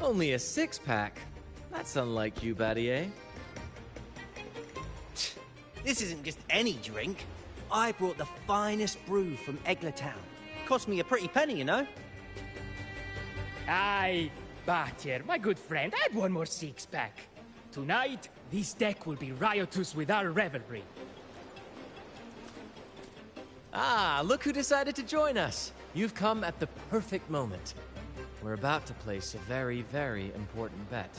Only a six-pack? That's unlike you, Battier. This isn't just any drink. I brought the finest brew from Town. Cost me a pretty penny, you know. Aye, Battier, my good friend, add one more six-pack. Tonight, this deck will be riotous with our revelry. Ah, look who decided to join us. You've come at the perfect moment. We're about to place a very, very important bet.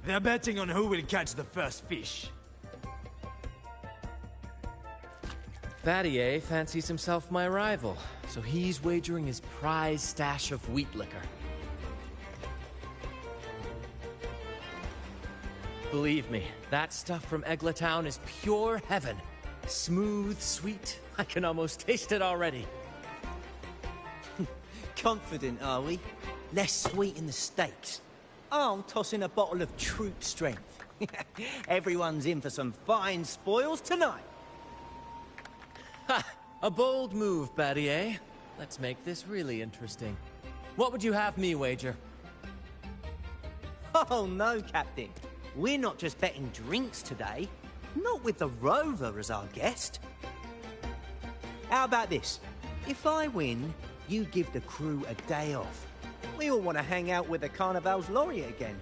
They're betting on who will catch the first fish. Battier fancies himself my rival, so he's wagering his prize stash of wheat liquor. Believe me, that stuff from Town is pure heaven. Smooth, sweet, I can almost taste it already. Confident, are we? Less sweet in the steaks. I'll toss in a bottle of troop strength. Everyone's in for some fine spoils tonight. Ha! A bold move, Battier. Let's make this really interesting. What would you have me wager? Oh no, Captain. We're not just betting drinks today. Not with the Rover as our guest. How about this? If I win, you give the crew a day off. We all want to hang out with the Carnival's laureate again.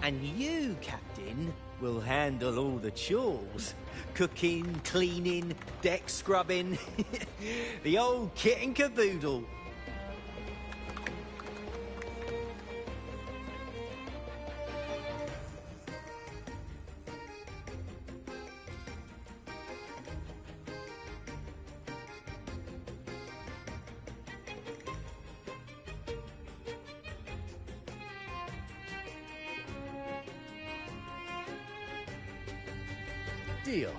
And you, Captain, will handle all the chores. Cooking, cleaning, deck scrubbing. The old kit and caboodle. Deal.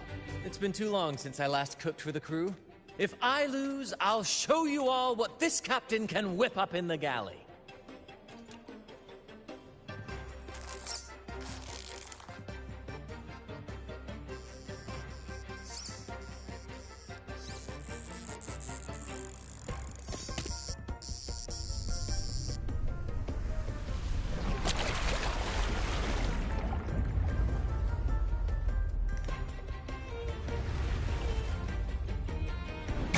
It's been too long since I last cooked for the crew. If I lose, I'll show you all what this captain can whip up in the galley.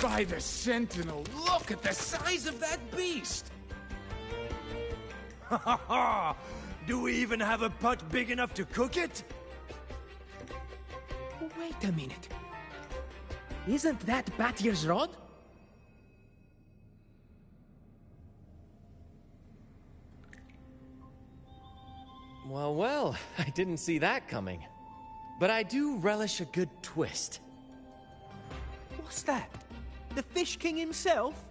By the Sentinel, look at the size of that beast! Ha ha ha! Do we even have a pot big enough to cook it? Wait a minute. Isn't that Battier's rod? Well, well, I didn't see that coming. But I do relish a good twist. What's that? The Fish King himself?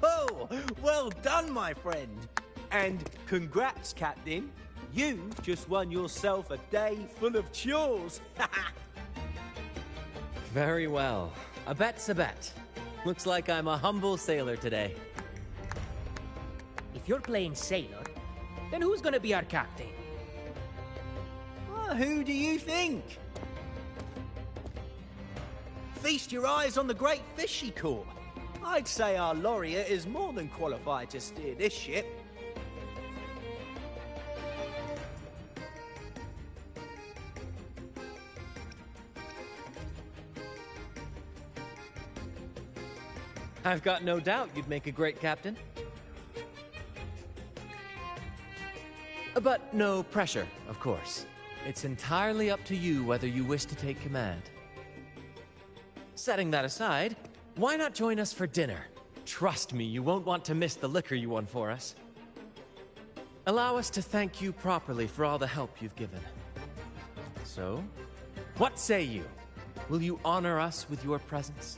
Oh, well done, my friend. And congrats, Captain. You've just won yourself a day full of chores. Very well. A bet's a bet. Looks like I'm a humble sailor today. If you're playing sailor, then who's gonna be our captain? Well, who do you think? Feast your eyes on the great fish she caught. I'd say our laureate is more than qualified to steer this ship. I've got no doubt you'd make a great captain. But no pressure, of course. It's entirely up to you whether you wish to take command. Setting that aside, why not join us for dinner? Trust me, you won't want to miss the liquor you won for us. Allow us to thank you properly for all the help you've given. So, what say you? Will you honor us with your presence?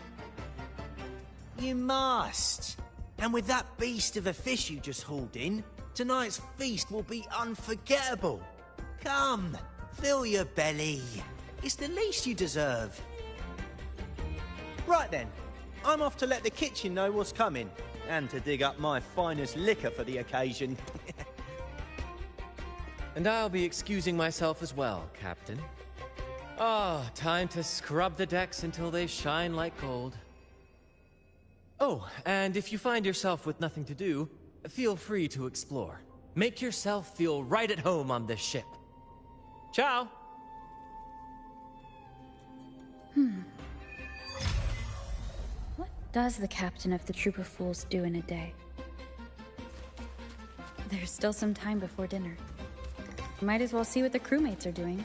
You must. And with that beast of a fish you just hauled in, tonight's feast will be unforgettable. Come, fill your belly. It's the least you deserve. Right then, I'm off to let the kitchen know what's coming, and to dig up my finest liquor for the occasion. And I'll be excusing myself as well, Captain. Oh, time to scrub the decks until they shine like gold. Oh, and if you find yourself with nothing to do, feel free to explore. Make yourself feel right at home on this ship. Ciao! What does the captain of the Troop of Fools do in a day? There's still some time before dinner. Might as well see what the crewmates are doing.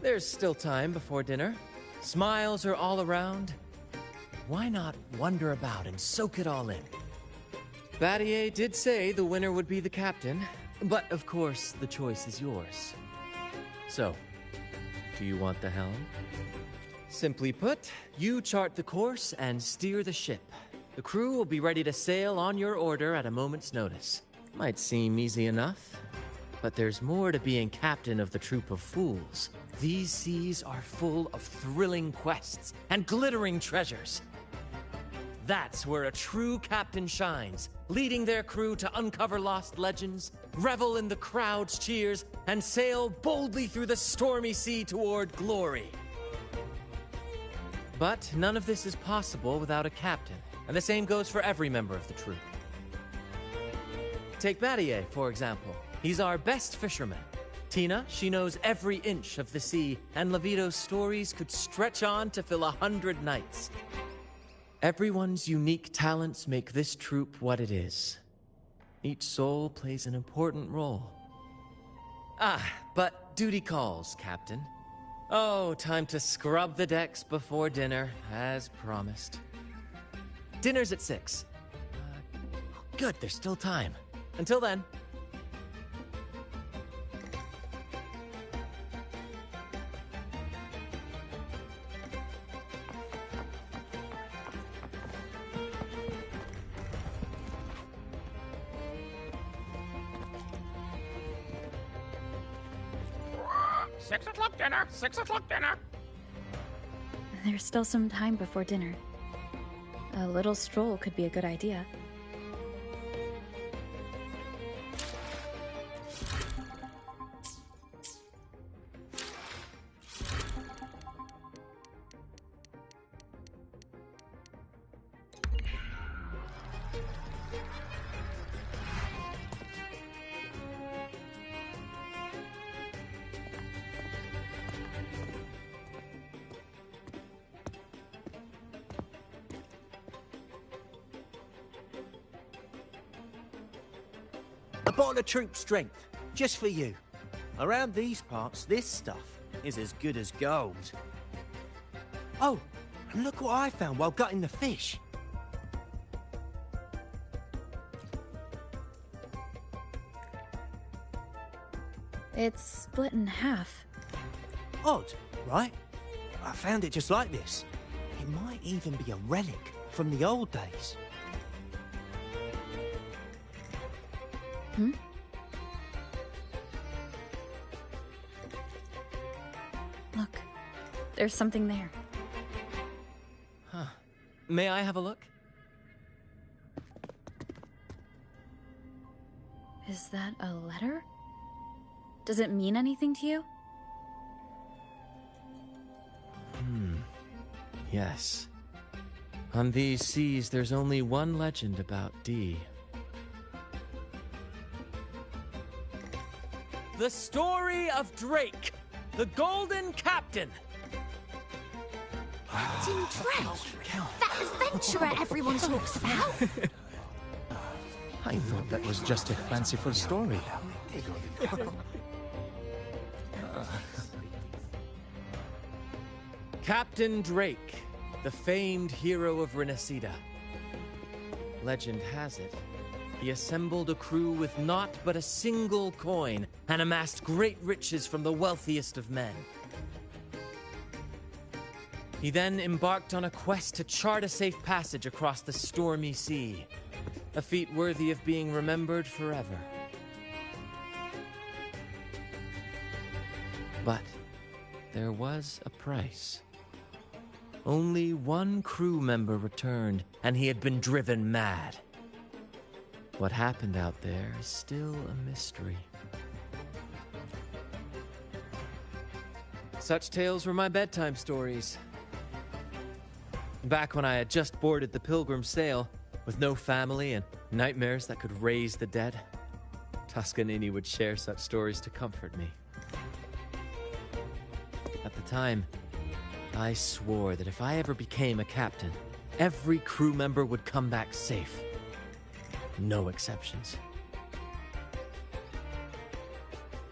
There's still time before dinner. Smiles are all around. Why not wander about and soak it all in? Battier did say the winner would be the captain, but of course the choice is yours. So, do you want the helm? Simply put, you chart the course and steer the ship. The crew will be ready to sail on your order at a moment's notice. Might seem easy enough, but there's more to being captain of the Troop of Fools. These seas are full of thrilling quests and glittering treasures. That's where a true captain shines, leading their crew to uncover lost legends, revel in the crowd's cheers, and sail boldly through the stormy sea toward glory. But none of this is possible without a captain, and the same goes for every member of the troop. Take Battier, for example. He's our best fisherman. Tina, she knows every inch of the sea, and Levito's stories could stretch on to fill 100 nights. Everyone's unique talents make this troop what it is. Each soul plays an important role. Ah, but duty calls, Captain. Oh, time to scrub the decks before dinner, as promised. Dinner's at 6. Good, there's still time. Until then. Dinner! 6 o'clock dinner! There's still some time before dinner. A little stroll could be a good idea. A bottle of troop strength, just for you. Around these parts, this stuff is as good as gold. Oh, and look what I found while gutting the fish. It's split in half. Odd, right? I found it just like this. It might even be a relic from the old days. Look, there's something there. Huh. May I have a look? Is that a letter? Does it mean anything to you? Yes. On these seas, there's only one legend about Dee. The story of Drake, the Golden Captain. Captain Drake? That adventurer everyone talks about? I thought that was just a fanciful story. Captain Drake, the famed hero of Renacida. Legend has it, he assembled a crew with naught but a single coin and amassed great riches from the wealthiest of men. He then embarked on a quest to chart a safe passage across the stormy sea. A feat worthy of being remembered forever. But there was a price. Only one crew member returned, and he had been driven mad. What happened out there is still a mystery. Such tales were my bedtime stories. Back when I had just boarded the Pilgrim sail, with no family and nightmares that could raise the dead, Toscanini would share such stories to comfort me. At the time, I swore that if I ever became a captain, every crew member would come back safe. No exceptions.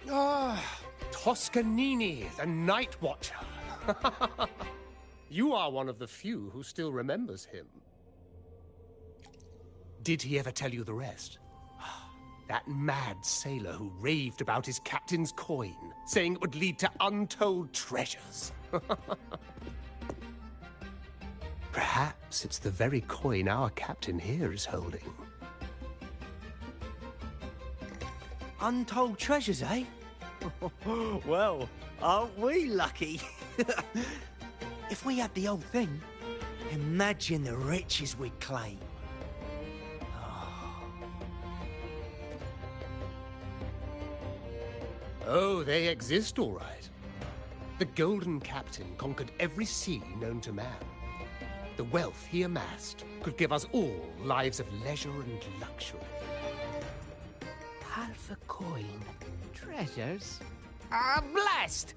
Ah, Toscanini, the Night Watcher. You are one of the few who still remembers him. Did he ever tell you the rest? That mad sailor who raved about his captain's coin, saying it would lead to untold treasures. Perhaps it's the very coin our captain here is holding. Untold treasures, eh? Well, aren't we lucky? If we had the old thing, imagine the riches we'd claim. Oh, they exist all right. The Golden Captain conquered every sea known to man. The wealth he amassed could give us all lives of leisure and luxury. Half a coin. Treasures? Ah, blast!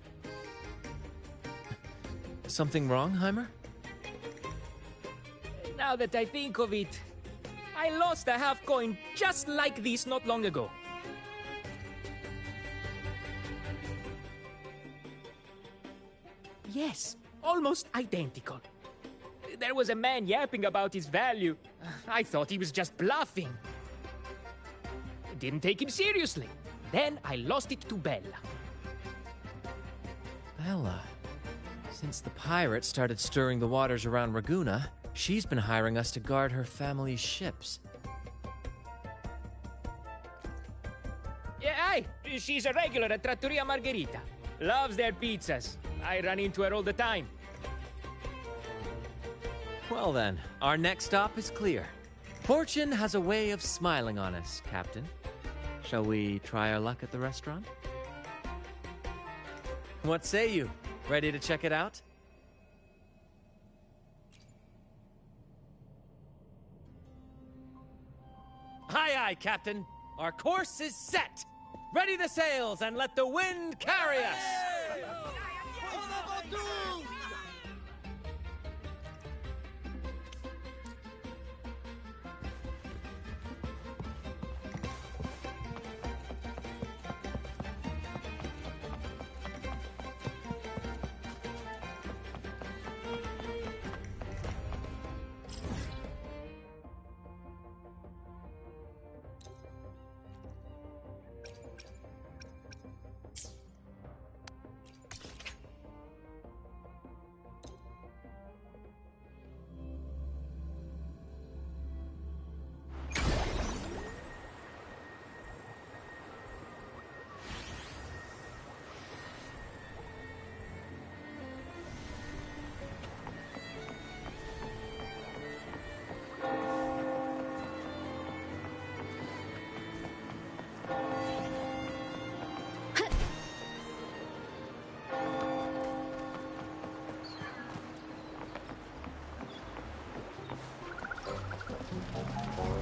Something wrong, Heimer? Now that I think of it, I lost a half coin just like this not long ago. Yes, almost identical. There was a man yapping about his value. I thought he was just bluffing. Didn't take him seriously. Then I lost it to Bella. Bella. Since the pirates started stirring the waters around Raguna, she's been hiring us to guard her family's ships. Yeah, aye. She's a regular at Trattoria Margherita. Loves their pizzas. I run into her all the time. Well then, our next stop is clear. Fortune has a way of smiling on us, Captain. Shall we try our luck at the restaurant? What say you? Ready to check it out? Aye, aye, Captain. Our course is set. Ready the sails and let the wind carry us.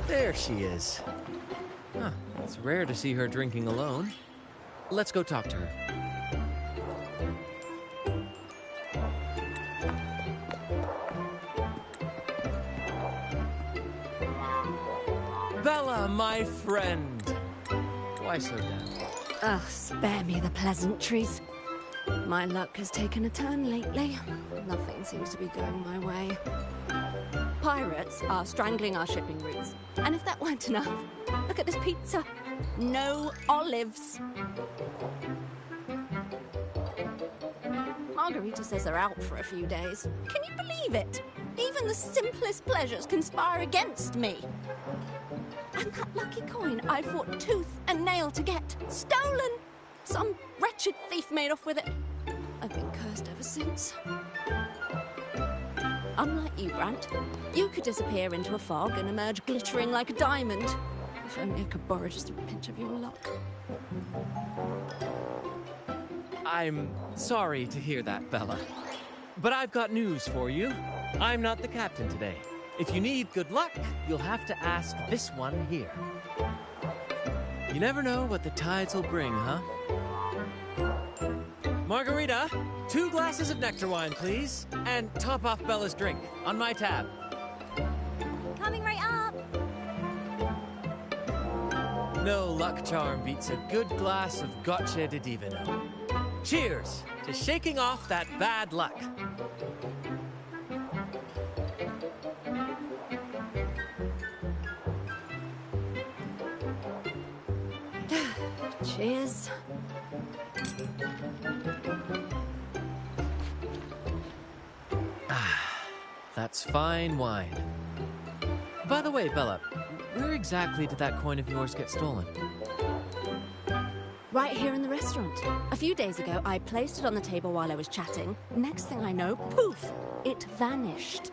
There she is. Huh, it's rare to see her drinking alone. Let's go talk to her. Bella, my friend! Why so down? Ugh, spare me the pleasantries. My luck has taken a turn lately. Nothing seems to be going my way. Pirates are strangling our shipping routes. And if that weren't enough, look at this pizza. No olives. Margarita says they're out for a few days. Can you believe it? Even the simplest pleasures conspire against me. And that lucky coin I fought tooth and nail to get. Stolen! Some wretched thief made off with it. I've been cursed ever since. Unlike you, Brant, you could disappear into a fog and emerge glittering like a diamond. If only I could borrow just a pinch of your luck. I'm sorry to hear that, Bella. But I've got news for you. I'm not the captain today. If you need good luck, you'll have to ask this one here. You never know what the tides will bring, huh? Margarita, 2 glasses of nectar wine, please. And top off Bella's drink on my tab. Coming right up. No luck charm beats a good glass of Gocce di Divino. Cheers to shaking off that bad luck. Cheers. That's fine wine. By the way, Bella, where exactly did that coin of yours get stolen? Right here in the restaurant. A few days ago, I placed it on the table while I was chatting. Next thing I know, poof, it vanished.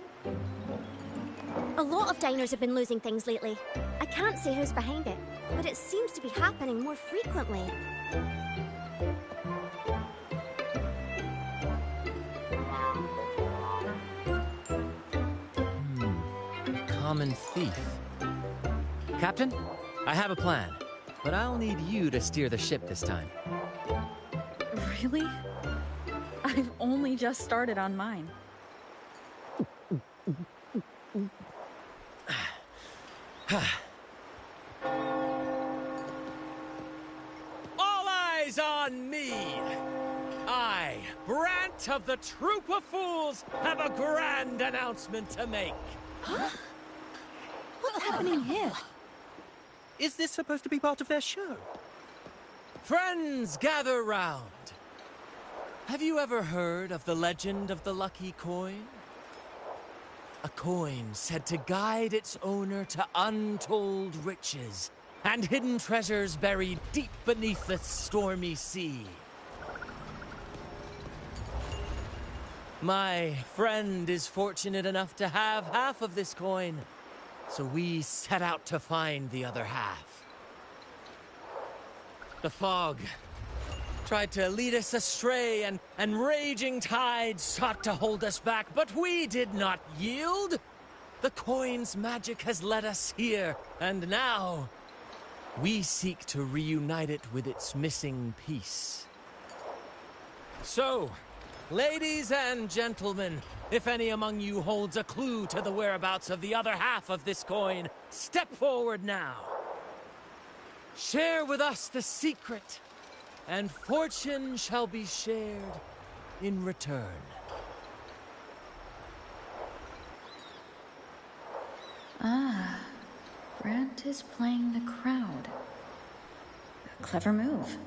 A lot of diners have been losing things lately. I can't say who's behind it, but it seems to be happening more frequently. Common thief. Captain, I have a plan, but I'll need you to steer the ship this time. Really? I've only just started on mine. All eyes on me! I, Brant of the Troop of Fools, have a grand announcement to make. What's happening here? Is this supposed to be part of their show? Friends, gather round. Have you ever heard of the legend of the lucky coin? A coin said to guide its owner to untold riches and hidden treasures buried deep beneath the stormy sea. My friend is fortunate enough to have half of this coin, so we set out to find the other half. The fog tried to lead us astray, and raging tides sought to hold us back, but we did not yield. The coin's magic has led us here, and now we seek to reunite it with its missing piece. So, ladies and gentlemen, if any among you holds a clue to the whereabouts of the other half of this coin, step forward now. Share with us the secret, and fortune shall be shared in return. Ah, Brant is playing the crowd. A clever move.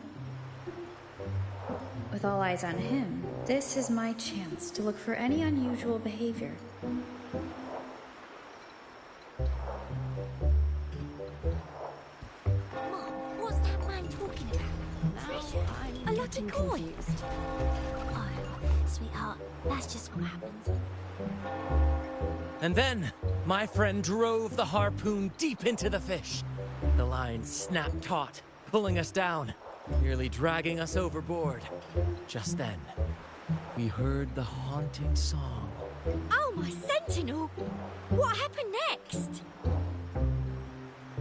With all eyes on him, this is my chance to look for any unusual behavior. Mom, what's that man talking about? Treasure? A lucky coin? Oh, sweetheart, that's just what happens. And then, my friend drove the harpoon deep into the fish. The line snapped taut, pulling us down, nearly dragging us overboard. Just then, we heard the haunting song. Oh, my sentinel! What happened next?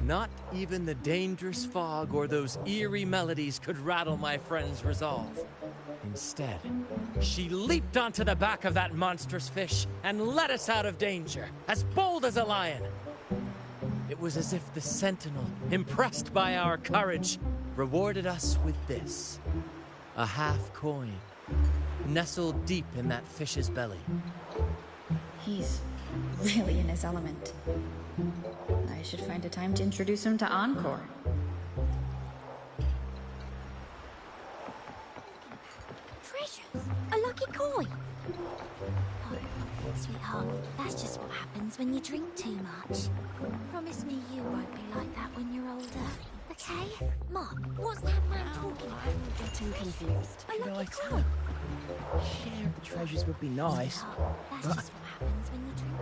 Not even the dangerous fog or those eerie melodies could rattle my friend's resolve. Instead, she leaped onto the back of that monstrous fish and led us out of danger, as bold as a lion. It was as if the sentinel, impressed by our courage, rewarded us with this: a half coin, nestled deep in that fish's belly. He's really in his element. I should find a time to introduce him to Encore. treasures. A lucky coin. Oh, sweetheart, that's just what happens when you drink too much. Promise me you won't be like that when you're older. Okay? Mom, what's that man talking about? I'm getting confused. A Should I lucky tell coin. him? Share of the treasures would be nice. Sweetheart, that's but- just what happens when you drink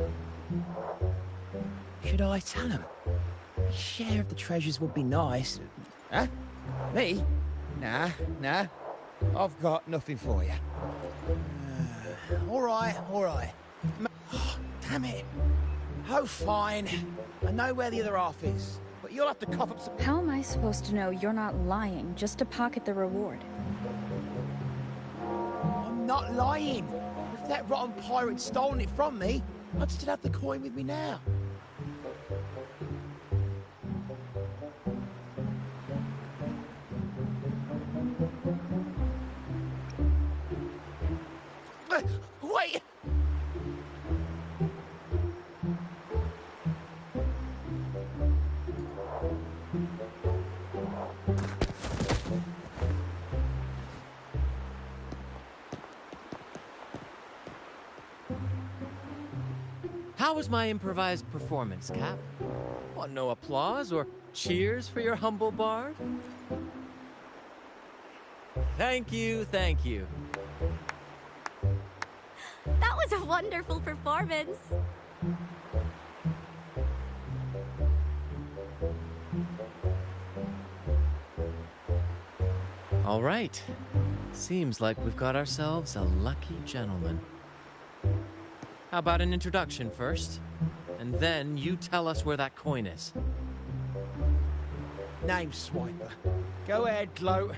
too much. Should I tell him? Share of the treasures would be nice. Huh? Me? Nah. I've got nothing for you. All right. Damn it. Oh, fine. I know where the other half is, but you'll have to cough up some... How am I supposed to know you're not lying just to pocket the reward? I'm not lying. If that rotten pirate'd stolen it from me, I'd still have the coin with me now. Wait! How was my improvised performance, Cap? Want no applause or cheers for your humble bard? Thank you. That was a wonderful performance. All right. Seems like we've got ourselves a lucky gentleman. How about an introduction first? And then you tell us where that coin is. Name's Swiper. Go ahead, gloat.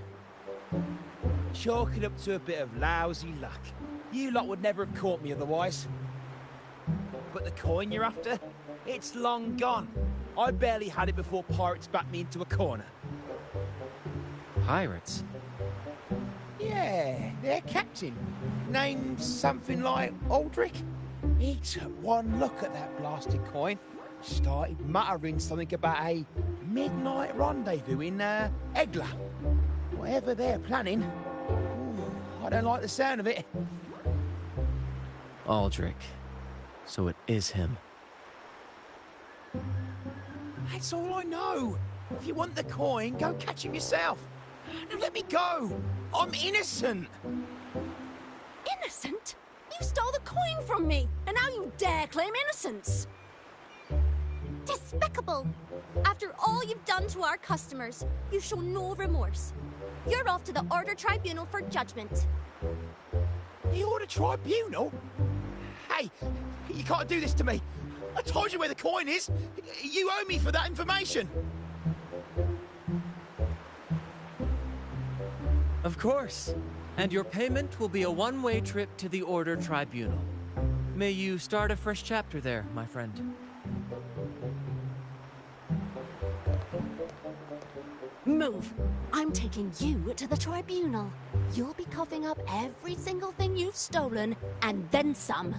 Chalk it up to a bit of lousy luck. You lot would never have caught me otherwise. But the coin you're after? It's long gone. I barely had it before pirates backed me into a corner. Pirates? Yeah, their captain. Named something like Aldrich. He took one look at that blasted coin, started muttering something about a midnight rendezvous in Egla. Whatever they're planning. Ooh, I don't like the sound of it. Aldrich. So it is him. That's all I know. If you want the coin, go catch him yourself. Now let me go. I'm innocent. Innocent? You stole the coin from me, and now you dare claim innocence. Despicable! After all you've done to our customers, you show no remorse. You're off to the Order Tribunal for judgment. The Order Tribunal? Hey, you can't do this to me. I told you where the coin is. You owe me for that information. Of course. And your payment will be a one-way trip to the Order Tribunal. May you start a fresh chapter there, my friend. Move. I'm taking you to the tribunal. You'll be coughing up every single thing you've stolen, and then some.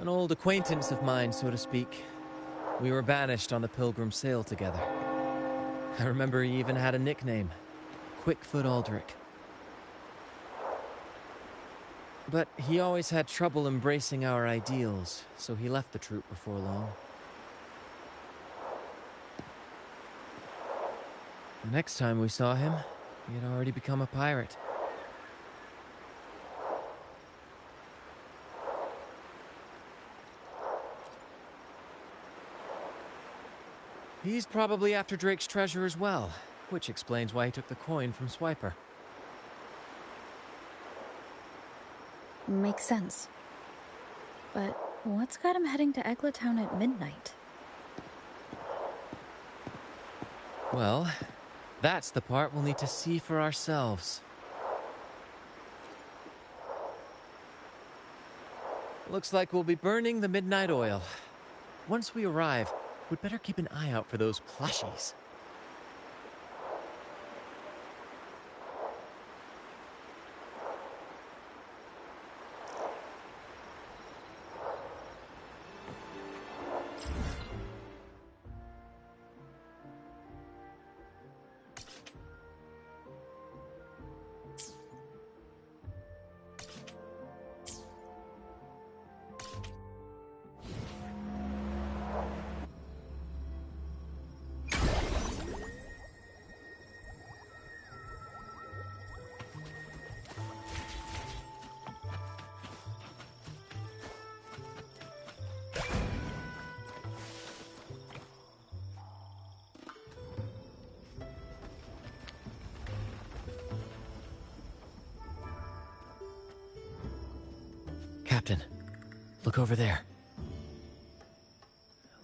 An old acquaintance of mine, so to speak. We were banished on the Pilgrim sail together. I remember he even had a nickname, Quickfoot Aldrich. But he always had trouble embracing our ideals, so he left the troop before long. The next time we saw him, he had already become a pirate. He's probably after Drake's treasure as well, which explains why he took the coin from Swiper. Makes sense. But what's got him heading to Eglatown at midnight? Well, that's the part we'll need to see for ourselves. Looks like we'll be burning the midnight oil. Once we arrive, we'd better keep an eye out for those plushies. Captain, look over there.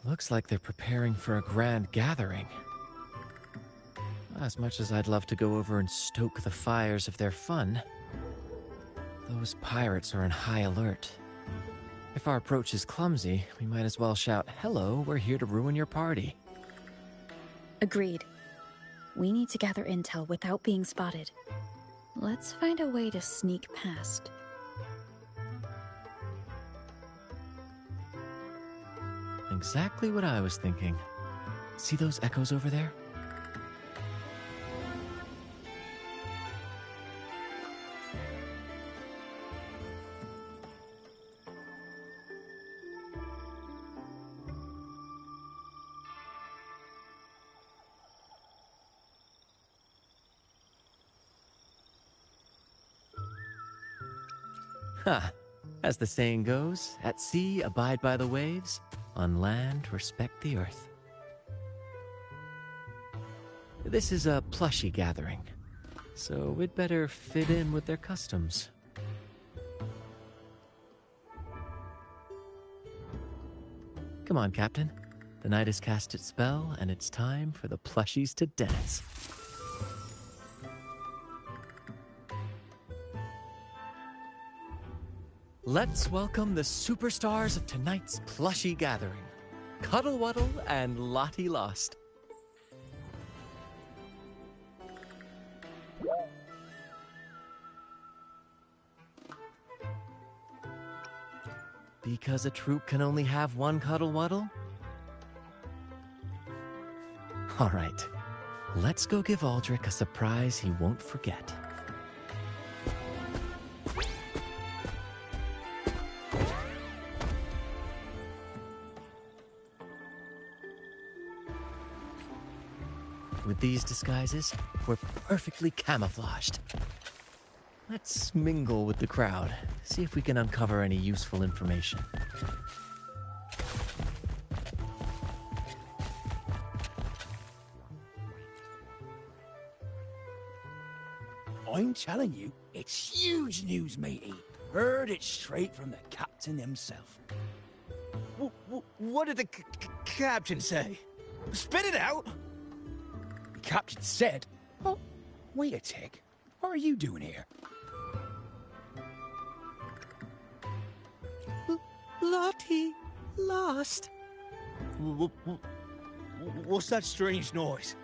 Looks like they're preparing for a grand gathering. As much as I'd love to go over and stoke the fires of their fun, those pirates are in high alert. If our approach is clumsy, we might as well shout, "Hello, we're here to ruin your party." Agreed. We need to gather intel without being spotted. Let's find a way to sneak past. Exactly what I was thinking. See those echoes over there? Ha! As the saying goes, at sea abide by the waves, on land respect the earth. This is a plushy gathering, so we'd better fit in with their customs. Come on, Captain. The night has cast its spell, and it's time for the plushies to dance. Let's welcome the superstars of tonight's plushie gathering, Cuddle Wuddle and Lottie Lost. Because a troop can only have one Cuddle Wuddle? All right, let's go give Aldrich a surprise he won't forget. With these disguises, we're perfectly camouflaged. Let's mingle with the crowd, see if we can uncover any useful information. I'm telling you, it's huge news, matey. Heard it straight from the captain himself. What did the captain say? Spit it out! The captain said... Oh, wait a tick. What are you doing here? Lottie lost. What's that strange noise?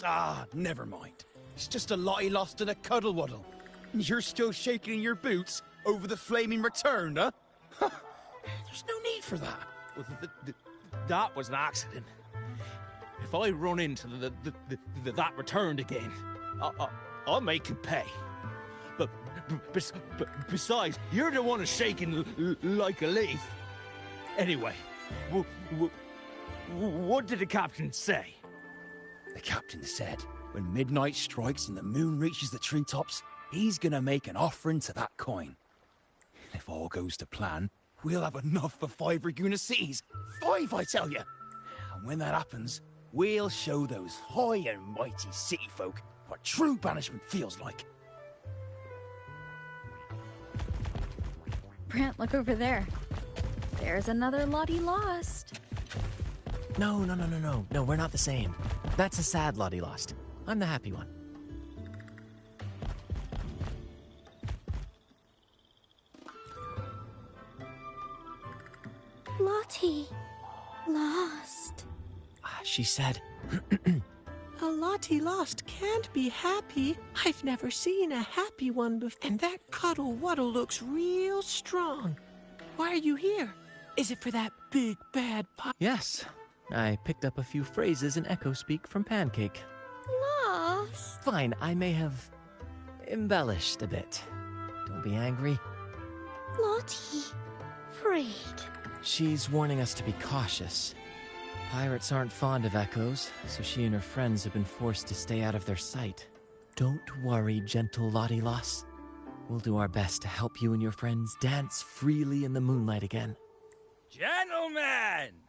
Ah, never mind. It's just a Lottie lost and a cuddle wuddle. And you're still shaking in your boots over the flaming return, huh? There's no need for that. Well, that was an accident. If I run into that returned again, I'll make him pay. But besides, you're the one who's shaking like a leaf. Anyway, what did the captain say? The captain said, when midnight strikes and the moon reaches the treetops, he's gonna make an offering to that coin. And if all goes to plan, we'll have enough for 5 Raguna cities. 5, I tell you. And when that happens, we'll show those high and mighty city folk what true banishment feels like. Brant, look over there. There's another Lottie Lost. No, we're not the same. That's a sad Lottie Lost. I'm the happy one. Lottie lost. She said... A Lottie lost can't be happy. I've never seen a happy one before. And that Cuddle Wuddle looks real strong. Why are you here? Is it for that big bad pie? Yes, I picked up a few phrases in Echo Speak from Pancake. Lost? Fine, I may have embellished a bit. Don't be angry. Lottie. Freed. She's warning us to be cautious. Pirates aren't fond of echoes, so she and her friends have been forced to stay out of their sight. Don't worry, gentle Lottie Lost. We'll do our best to help you and your friends dance freely in the moonlight again. Gentlemen!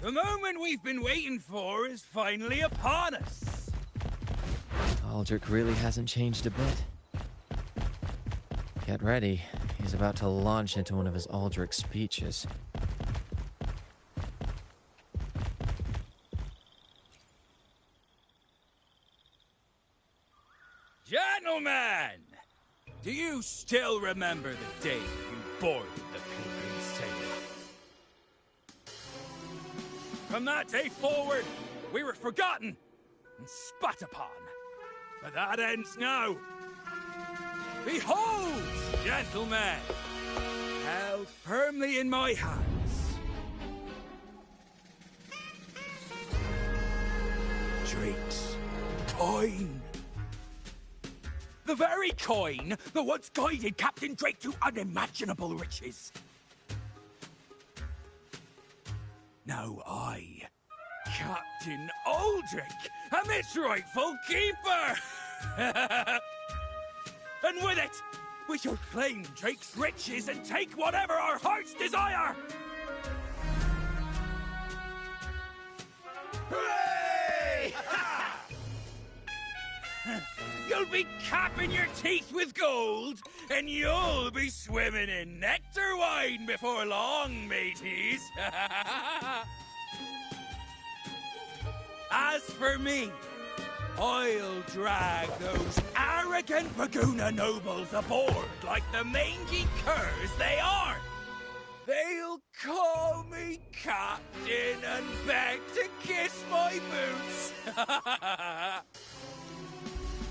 The moment we've been waiting for is finally upon us! Aldrich really hasn't changed a bit. Get ready. He's about to launch into one of his Aldrich speeches. Gentlemen! Do you still remember the day you boarded the Pilgrim Sailor? From that day forward, we were forgotten and spat upon. But that ends now. Behold, gentlemen, held firmly in my hands, Drake's coin. The very coin that once guided Captain Drake to unimaginable riches. Now I, Captain Aldrich, am its rightful keeper! And with it, we shall claim Drake's riches and take whatever our hearts desire! Hooray! You'll be capping your teeth with gold, and you'll be swimming in nectar wine before long, mateys. As for me, I'll drag those arrogant Raguna nobles aboard like the mangy curs they are. They'll call me captain and beg to kiss my boots.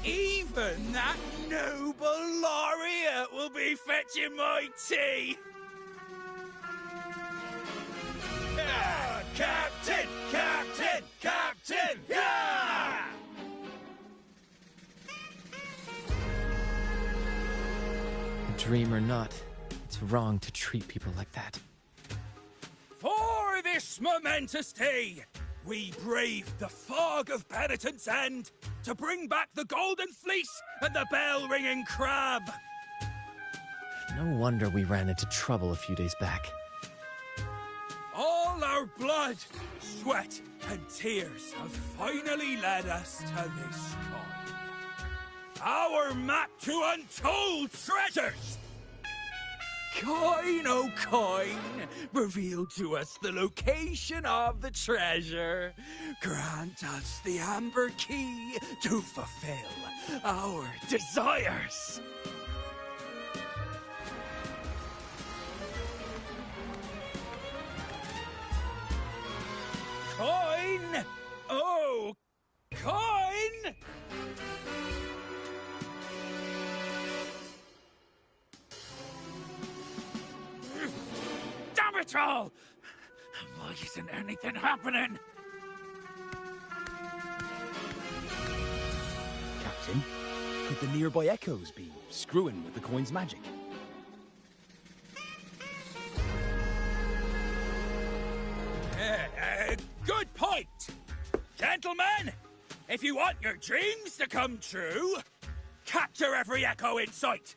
Even that noble laureate will be fetching my tea. Captain! Captain! Captain! Yeah! Dream or not, it's wrong to treat people like that. For this momentous day, we braved the fog of penitence and to bring back the golden fleece and the bell-ringing crab. No wonder we ran into trouble a few days back. All our blood, sweat, and tears have finally led us to this coin. Our map to untold treasures! Coin, oh coin, reveal to us the location of the treasure. Grant us the amber key to fulfill our desires. Coin! Oh, coin! Damn it all! Why isn't anything happening? Captain, could the nearby echoes be screwing with the coin's magic? Good point! Gentlemen, if you want your dreams to come true, capture every echo in sight.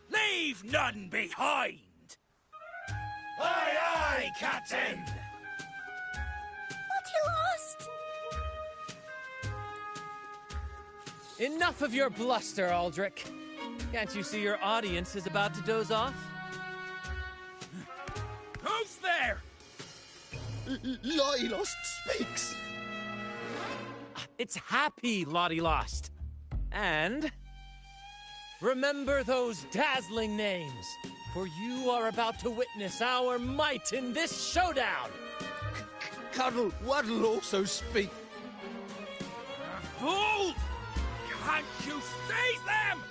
Leave none behind. Aye, aye, Captain! What you lost? Enough of your bluster, Aldrich. Can't you see your audience is about to doze off? Who's there? Lottie Lost speaks. It's Happy Lottie Lost. And remember those dazzling names, for you are about to witness our might in this showdown. Cuddle Waddle also speak. Fool! Can't you seize them?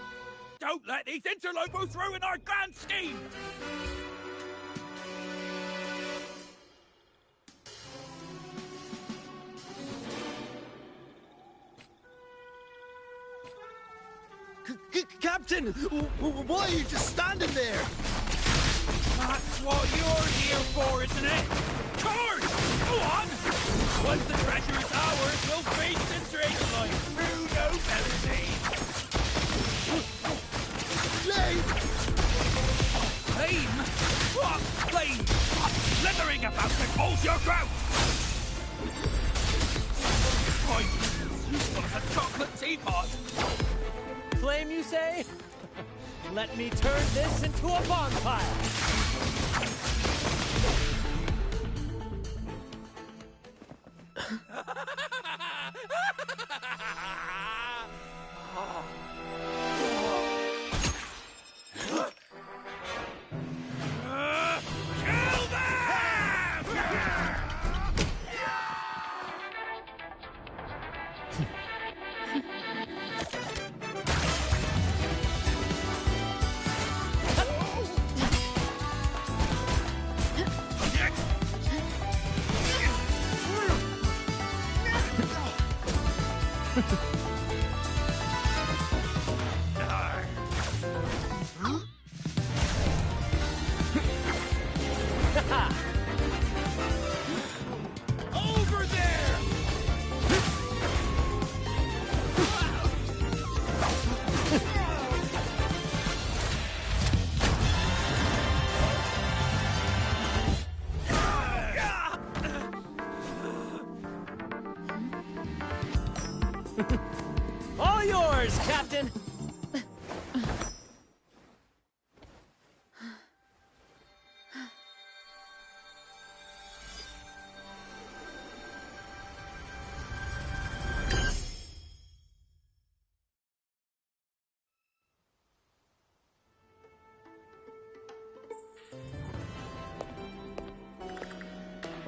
Don't let these interlopers ruin our grand scheme! Captain, why are you just standing there? That's what you're here for, isn't it? Course! Go on! Once the treasure is ours, we'll feast in straight line through nobility! Flame! Flame? What flame? Slithering about to hold your ground! Poison, useful as a chocolate teapot! Flame, you say? Let me turn this into a bonfire! Over there! All yours, Captain!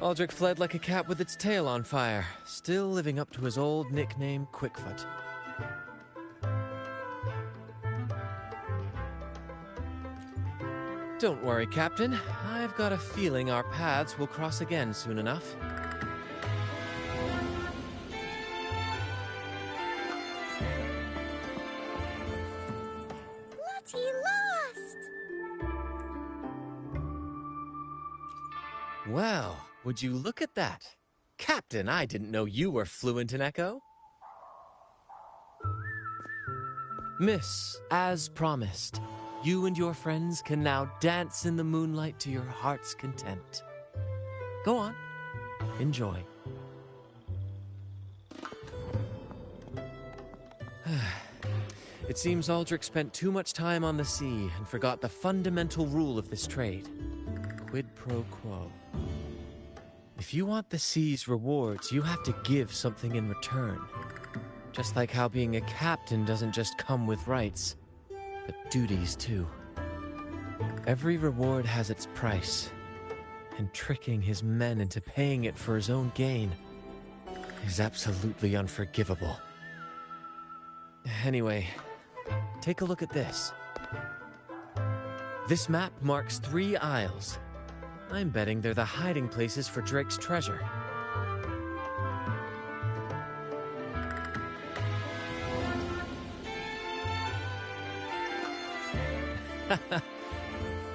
Aldrich fled like a cat with its tail on fire, still living up to his old nickname, Quickfoot. Don't worry, Captain. I've got a feeling our paths will cross again soon enough. Bloody lost! Well, would you look at that? Captain, I didn't know you were fluent in Echo. Miss, as promised, you and your friends can now dance in the moonlight to your heart's content. Go on. Enjoy. It seems Aldrich spent too much time on the sea and forgot the fundamental rule of this trade. Quid pro quo. If you want the sea's rewards, you have to give something in return. Just like how being a captain doesn't just come with rights, but duties too. Every reward has its price, and tricking his men into paying it for his own gain is absolutely unforgivable. Anyway, take a look at this. This map marks 3 isles. I'm betting they're the hiding places for Drake's treasure.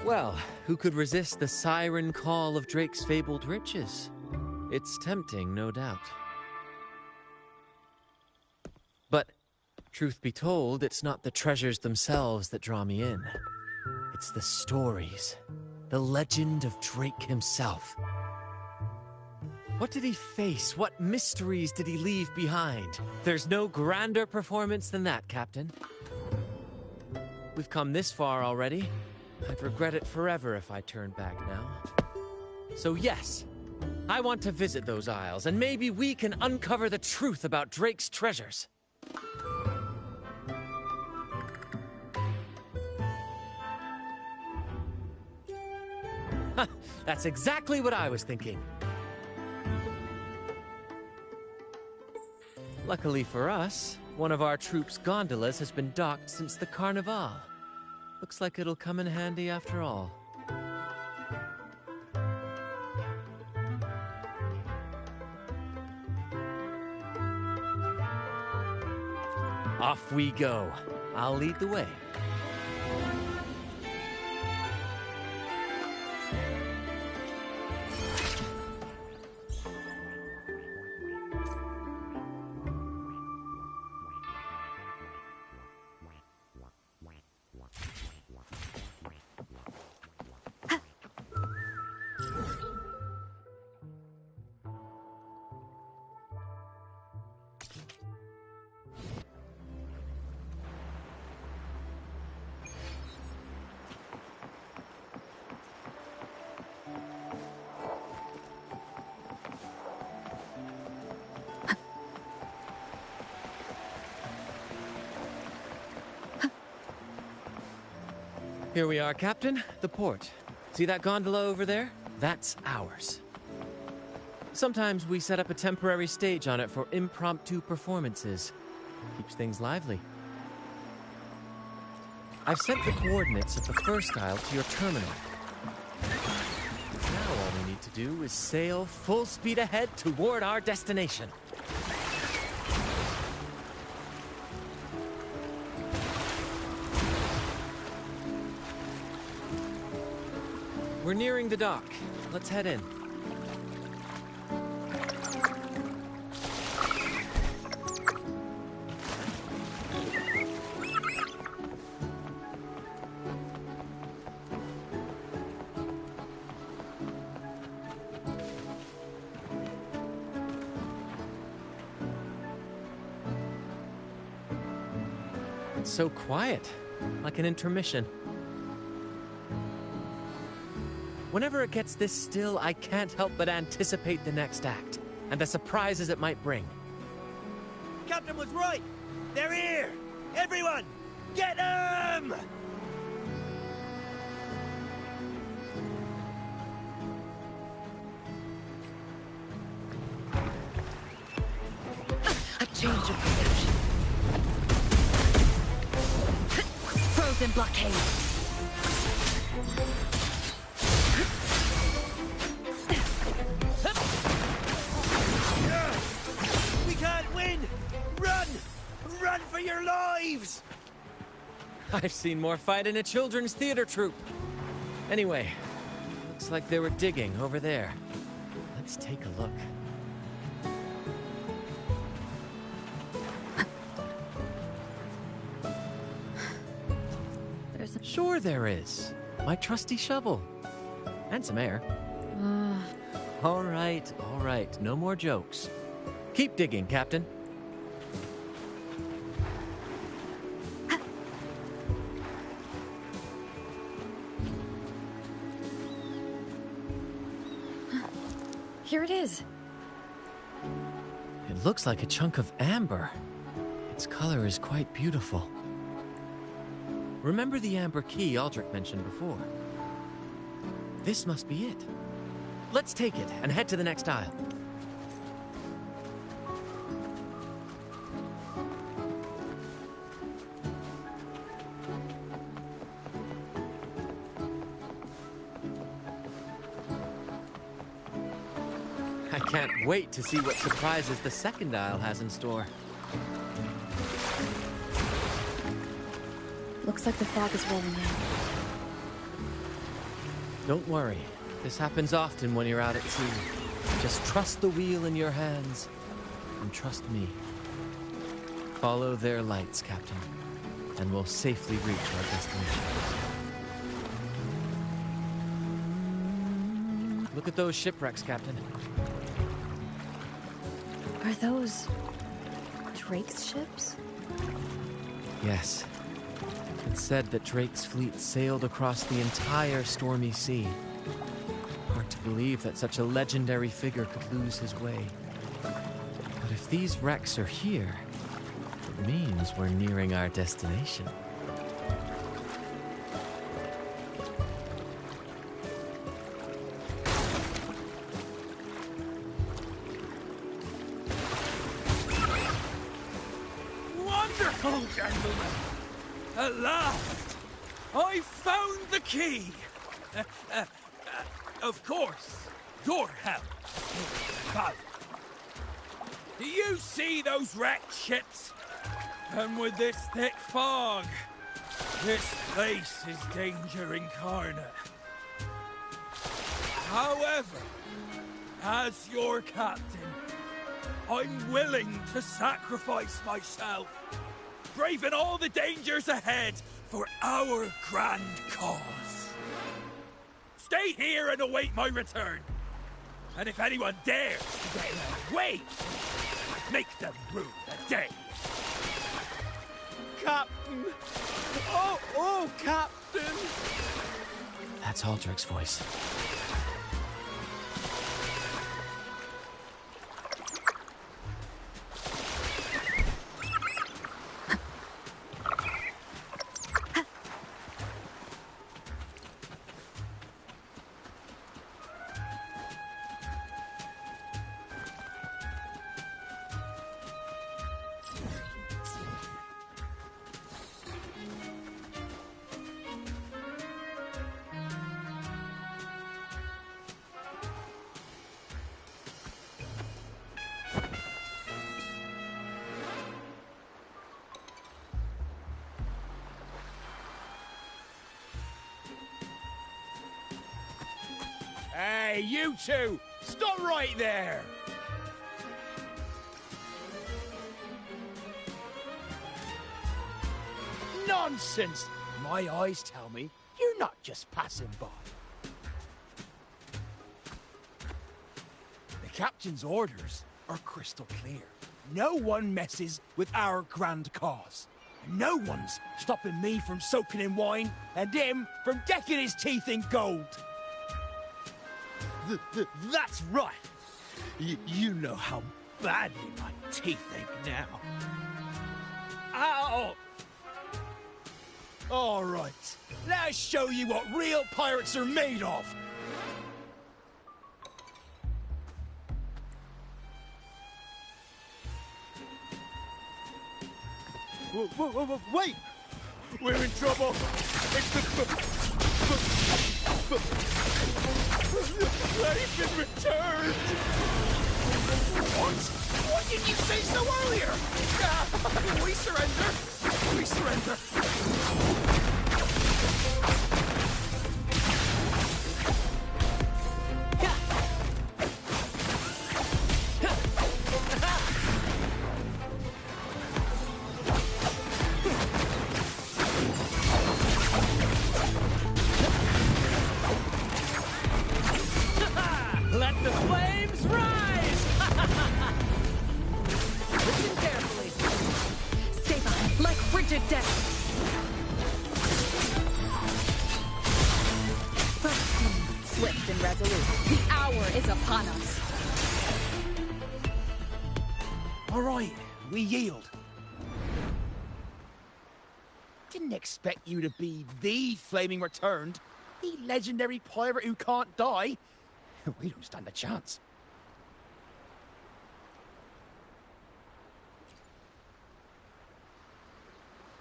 Well, who could resist the siren call of Drake's fabled riches? It's tempting, no doubt. But, truth be told, it's not the treasures themselves that draw me in. It's the stories. The legend of Drake himself. What did he face? What mysteries did he leave behind? There's no grander performance than that, Captain. We've come this far already. I'd regret it forever if I turned back now. So yes, I want to visit those isles, and maybe we can uncover the truth about Drake's treasures. That's exactly what I was thinking. Luckily for us, one of our troops' gondolas has been docked since the Carnival. Looks like it'll come in handy after all. Off we go. I'll lead the way. Here we are, Captain. The port. See that gondola over there? That's ours. Sometimes we set up a temporary stage on it for impromptu performances. Keeps things lively. I've sent the coordinates of the first isle to your terminal. Now all we need to do is sail full speed ahead toward our destination. We're nearing the dock. Let's head in. It's so quiet, like an intermission. Whenever it gets this still, I can't help but anticipate the next act, and the surprises it might bring. Captain was right! They're here! Everyone, get them! A change of perception. Frozen blockade. We can't win! Run! Run for your lives! I've seen more fight in a children's theater troupe. Anyway, looks like they were digging over there. Let's take a look. Sure there is. My trusty shovel. And some air. All right. No more jokes. Keep digging, Captain. Here it is. It looks like a chunk of amber. Its color is quite beautiful. Remember the amber key Aldrich mentioned before? This must be it. Let's take it and head to the next aisle. I can't wait to see what surprises the second aisle has in store. Looks like the fog is rolling in. Don't worry. This happens often when you're out at sea. Just trust the wheel in your hands, and trust me. Follow their lights, Captain, and we'll safely reach our destination. Look at those shipwrecks, Captain. Are those Drake's ships? Yes. It's said that Drake's fleet sailed across the entire stormy sea. Hard to believe that such a legendary figure could lose his way. But if these wrecks are here, it means we're nearing our destination. Wonderful, gentlemen! At last, I found the key! Of course, your help is valuable. Do you see those wrecked ships? And with this thick fog, this place is danger incarnate. However, as your captain, I'm willing to sacrifice myself, braving all the dangers ahead for our grand cause. Stay here and await my return. And if anyone dares to get in our way, make them rue the day. Captain! Oh, Captain! That's Aldrich's voice. Hey, you two! Stop right there! Nonsense! My eyes tell me you're not just passing by. The captain's orders are crystal clear. No one messes with our grand cause. No one's stopping me from soaking in wine and him from decking his teeth in gold. That's right. You know how badly my teeth ache now. Ow! All right, let's show you what real pirates are made of. Wait! We're in trouble. It's the plane been returned. What? Why didn't you say so earlier? We surrender. We surrender. Let the flames rise! Listen carefully. Stay behind, like frigid death. Swift and resolute. The hour is upon us. All right, we yield. Didn't expect you to be the Flaming Returned, the legendary pirate who can't die. We don't stand a chance.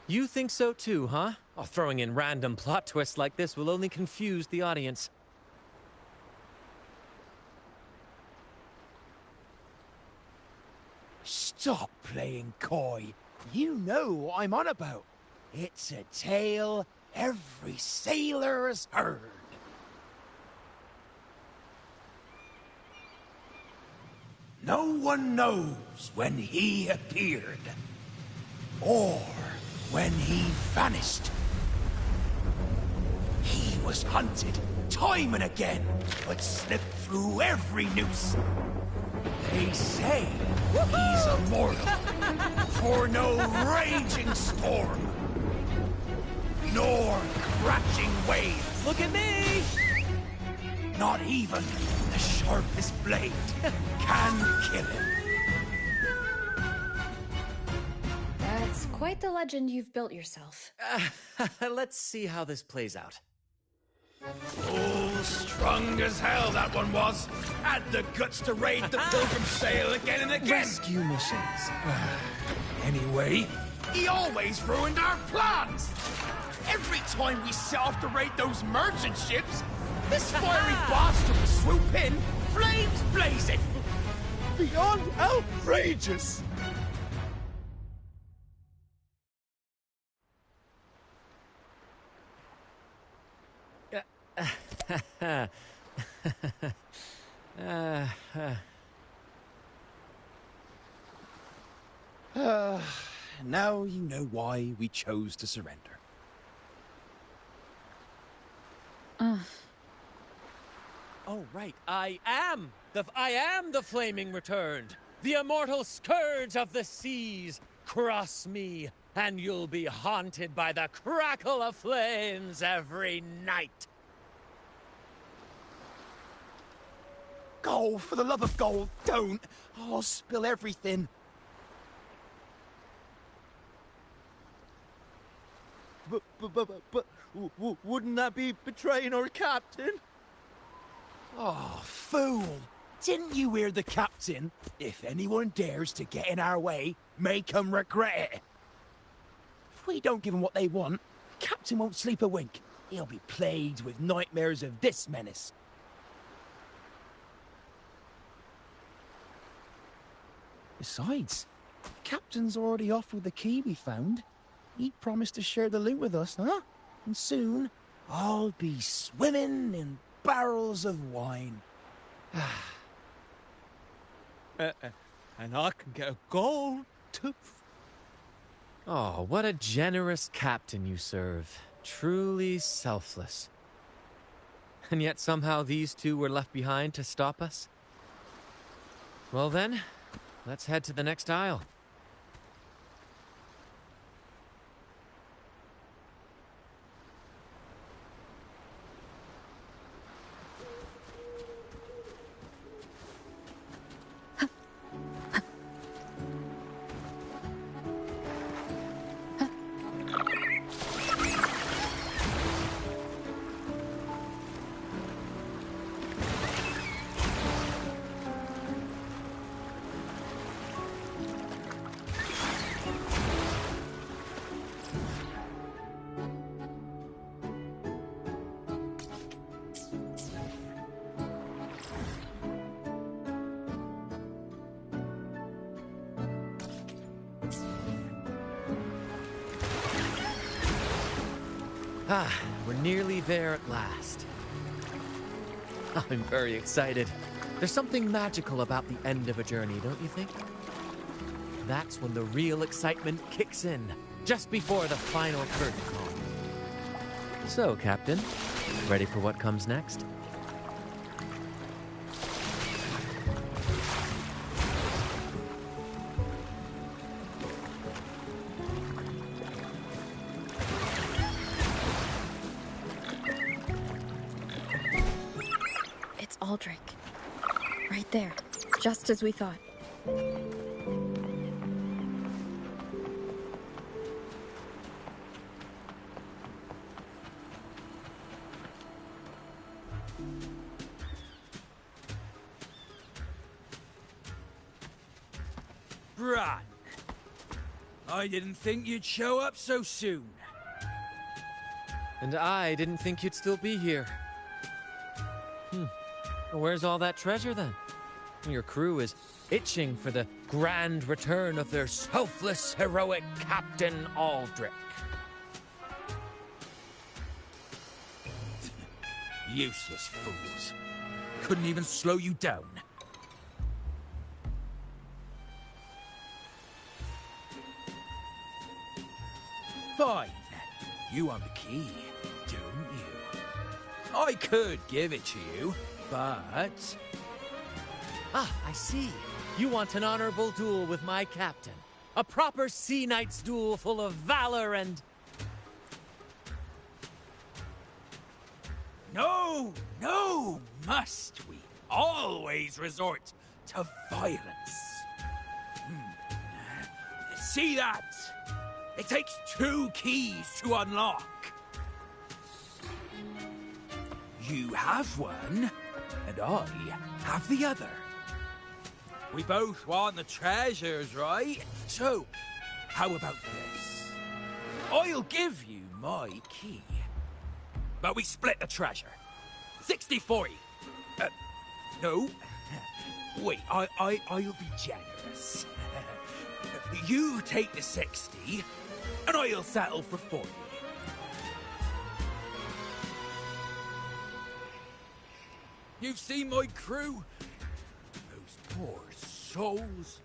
You think so too, huh? Oh, throwing in random plot twists like this will only confuse the audience. Stop playing coy. You know what I'm on about. It's a tale every sailor has heard. No one knows when he appeared, or when he vanished. He was hunted time and again, but slipped through every noose. They say he's immortal, for no raging storm, nor crashing wave. Look at me! Not even the sharpest blade can kill him. That's quite the legend you've built yourself. Let's see how this plays out. Oh, strong as hell that one was. Had the guts to raid the Pilgrim Sail again and again. Rescue missions. Anyway, he always ruined our plans. Every time we set off to raid those merchant ships, this fiery bastard would swoop in, flames blazing. Beyond outrageous. Now you know why we chose to surrender. Oh, right. I am the Flaming Returned, the immortal scourge of the seas. Cross me, and you'll be haunted by the crackle of flames every night. Gold, for the love of gold, don't! I'll spill everything. But wouldn't that be betraying our captain? Oh, fool! Didn't you hear the captain? If anyone dares to get in our way, make 'em regret it. If we don't give them what they want, the captain won't sleep a wink. He'll be plagued with nightmares of this menace. Besides, the captain's already off with the key we found. He promised to share the loot with us, huh? And soon, I'll be swimming in barrels of wine. And I can get a gold tooth. Oh, what a generous captain you serve. Truly selfless. And yet somehow these two were left behind to stop us? Well then, let's head to the next aisle. Ah, we're nearly there at last. I'm very excited. There's something magical about the end of a journey, don't you think? That's when the real excitement kicks in, just before the final curtain call. So, Captain, ready for what comes next? It's Aldrich. Right there, just as we thought. Bran, I didn't think you'd show up so soon. And I didn't think you'd still be here. Where's all that treasure then? Your crew is itching for the grand return of their selfless, heroic Captain Aldrich. Useless fools. Couldn't even slow you down. Fine. You want the key, don't you? I could give it to you, but... Ah, I see. You want an honorable duel with my captain. A proper Sea Knight's duel full of valor and... No, no, must we always resort to violence? See that? It takes 2 keys to unlock. You have one, and I have the other. We both want the treasures, right? So, how about this? I'll give you my key, but we split the treasure. 60-40. No. Wait, I'll be generous. You take the 60, and I'll settle for 40. You've seen my crew? Those poor souls.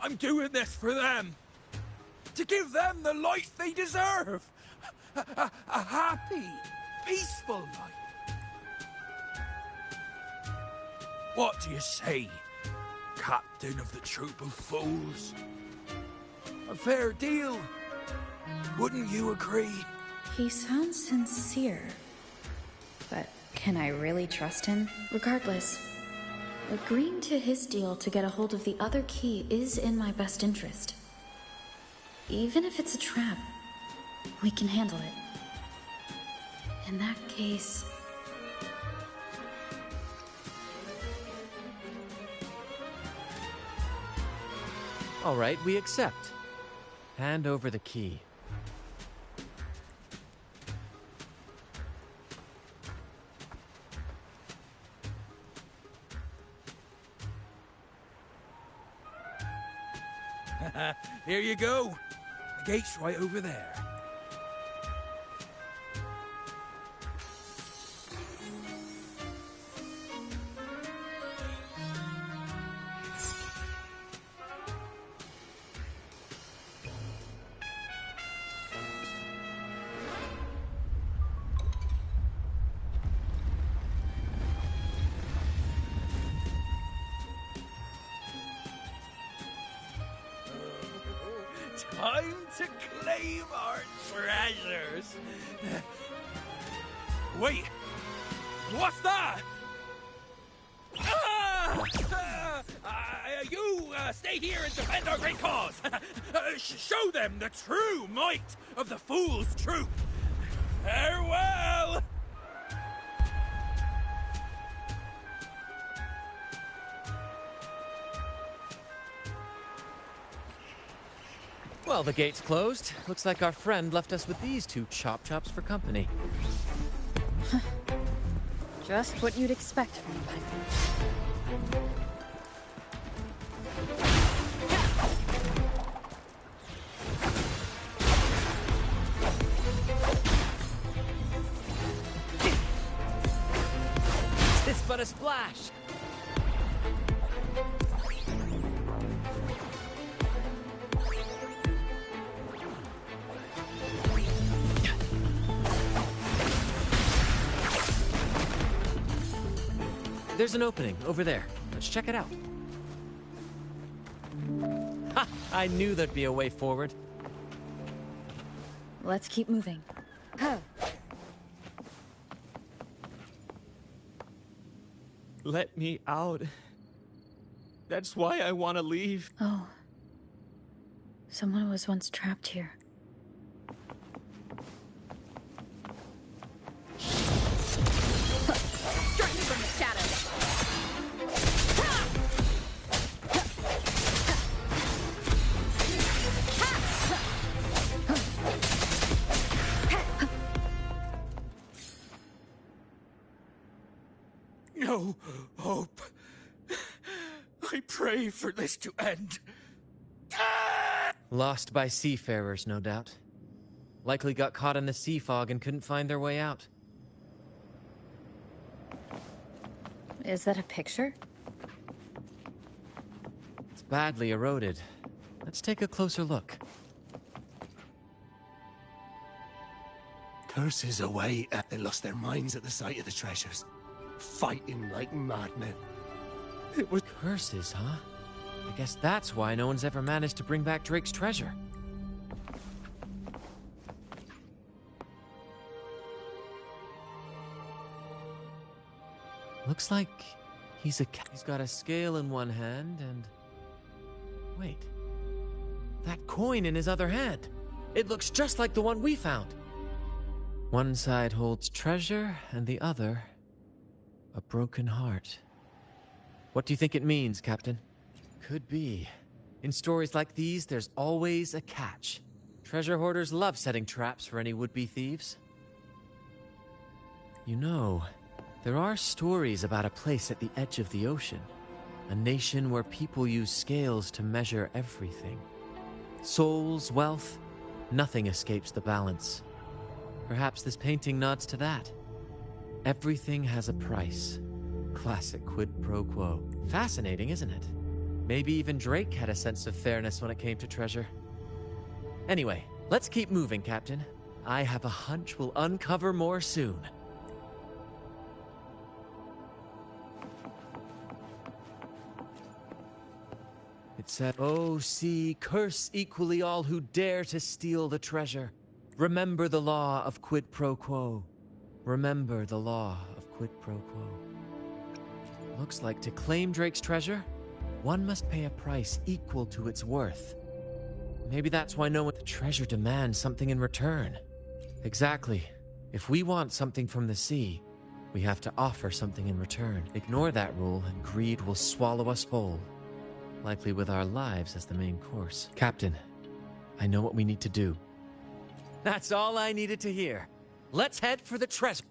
I'm doing this for them. To give them the life they deserve. A happy, peaceful life. What do you say, Captain of the Troop of Fools? A fair deal, wouldn't you agree? He sounds sincere. But can I really trust him? Regardless, agreeing to his deal to get a hold of the other key is in my best interest. Even if it's a trap, we can handle it. In that case... All right, we accept. Hand over the key. Here you go. The gate's right over there. time to claim our treasures. Wait, what's that? You stay here and defend our great cause. Show them the true might of the Fool's Troop. Farewell! Well, the gate's closed. Looks like our friend left us with these two chop-chops for company. Just what you'd expect from a pirate. It's but a splash. There's an opening over there. Let's check it out. Ha! I knew there'd be a way forward. Let's keep moving. Oh. Let me out. That's why I want to leave. Oh. Someone was once trapped here. Strike from the shadows. No hope. I pray for this to end. Lost by seafarers, no doubt. Likely got caught in the sea fog and couldn't find their way out. Is that a picture? It's badly eroded. Let's take a closer look. Curses away. They lost their minds at the sight of the treasures. Fighting like madmen. It was curses, huh? I guess that's why no one's ever managed to bring back Drake's treasure. Looks like he's got a scale in one hand and... Wait. That coin in his other hand. It looks just like the one we found. One side holds treasure and the other... a broken heart. What do you think it means, Captain? Could be. In stories like these, there's always a catch. Treasure hoarders love setting traps for any would-be thieves. You know, there are stories about a place at the edge of the ocean. A nation where people use scales to measure everything. Souls, wealth, nothing escapes the balance. Perhaps this painting nods to that. Everything has a price. Classic quid pro quo. Fascinating, isn't it? Maybe even Drake had a sense of fairness when it came to treasure. Anyway, let's keep moving, Captain. I have a hunch we'll uncover more soon. It said, "Oh, see, curse equally all who dare to steal the treasure. Remember the law of quid pro quo. Remember the law of quid pro quo." Looks like to claim Drake's treasure, one must pay a price equal to its worth. Maybe that's why no one... The treasure demands something in return. Exactly. If we want something from the sea, we have to offer something in return. Ignore that rule and greed will swallow us whole. Likely with our lives as the main course. Captain, I know what we need to do. That's all I needed to hear. Let's head for the treasure.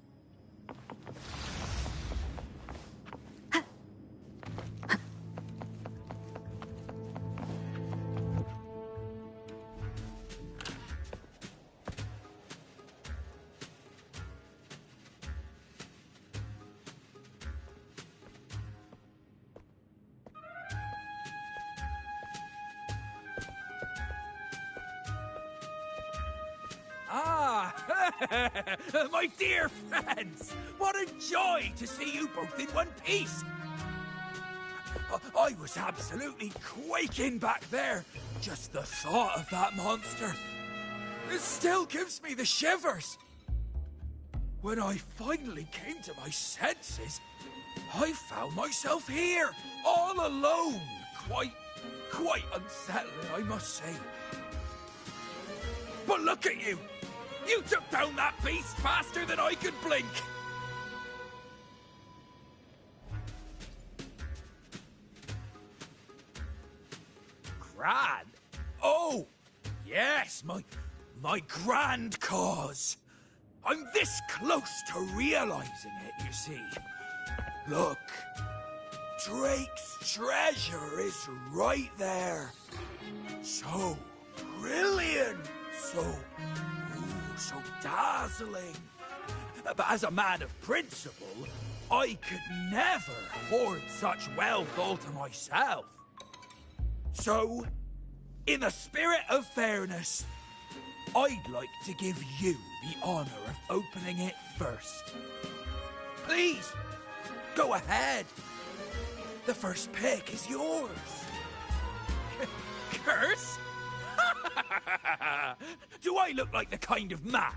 My dear friends, what a joy to see you both in one piece. I was absolutely quaking back there. Just the thought of that monster. It still gives me the shivers. When I finally came to my senses, I found myself here, all alone. Quite unsettling, I must say. But look at you! You took down that beast faster than I could blink! Grand? Oh! Yes, my grand cause! I'm this close to realizing it, you see. Look. Drake's treasure is right there. So brilliant. So dazzling. But as a man of principle, I could never hoard such wealth all to myself. So, in the spirit of fairness, I'd like to give you the honor of opening it first. Please, go ahead. The first pick is yours. Curse? Do I look like the kind of man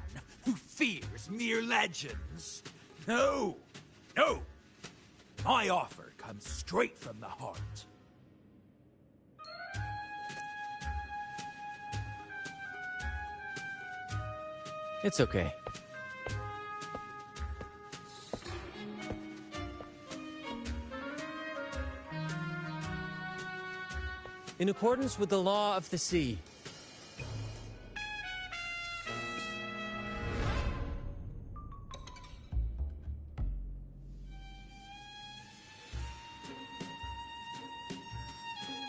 who fears mere legends? No. My offer comes straight from the heart. It's okay. In accordance with the law of the sea.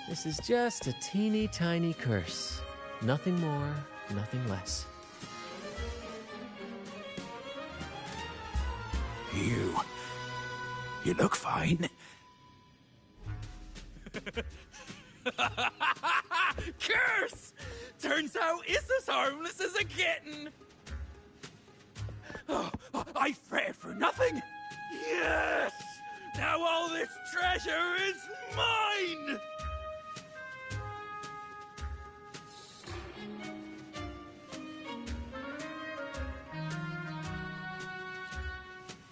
This is just a teeny tiny curse. Nothing more, nothing less. You look fine. Curse! Turns out it's as harmless as a kitten. Oh, I fretted for nothing. Yes! Now all this treasure is mine!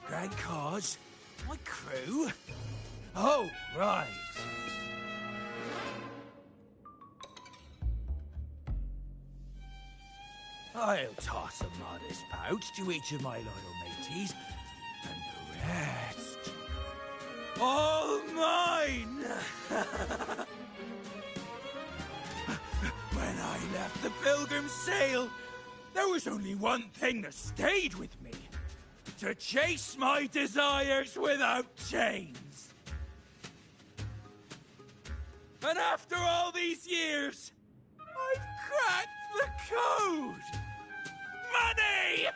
Grand cause? My crew? Oh, right. I'll toss a modest pouch to each of my loyal mateys, and the rest... all mine! When I left the Pilgrim's Sail, there was only one thing that stayed with me. To chase my desires without chains. And after all these years, I've cracked the code! Money!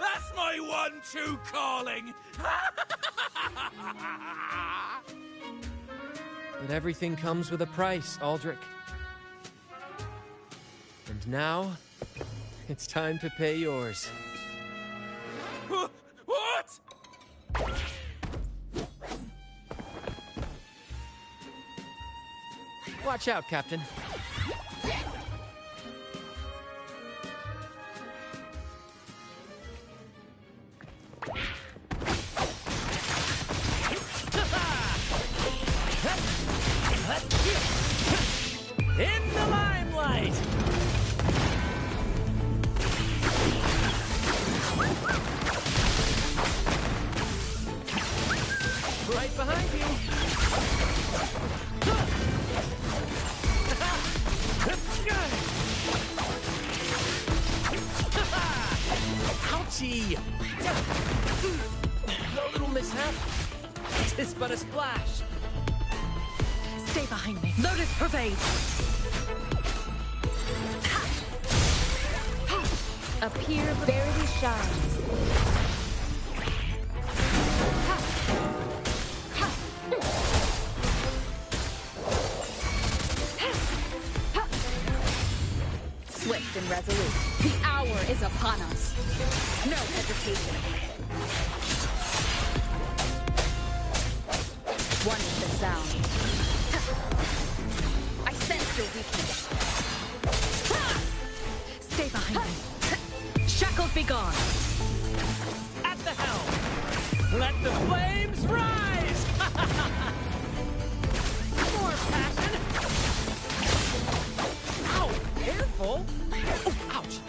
That's my one-true calling! But everything comes with a price, Aldrich. And now, it's time to pay yours. What? Watch out, Captain. In the limelight! Right behind you! Ouchie! No little mishap. It's but a splash. Stay behind me. Lotus pervade. Appear barely shines. Swift and resolute. The hour is upon us. No hesitation. One is the sound. I sense your weakness. Stay behind me. Shackles be gone. At the helm! Let the flames rise! More passion! Ow! Careful! Oh, ouch!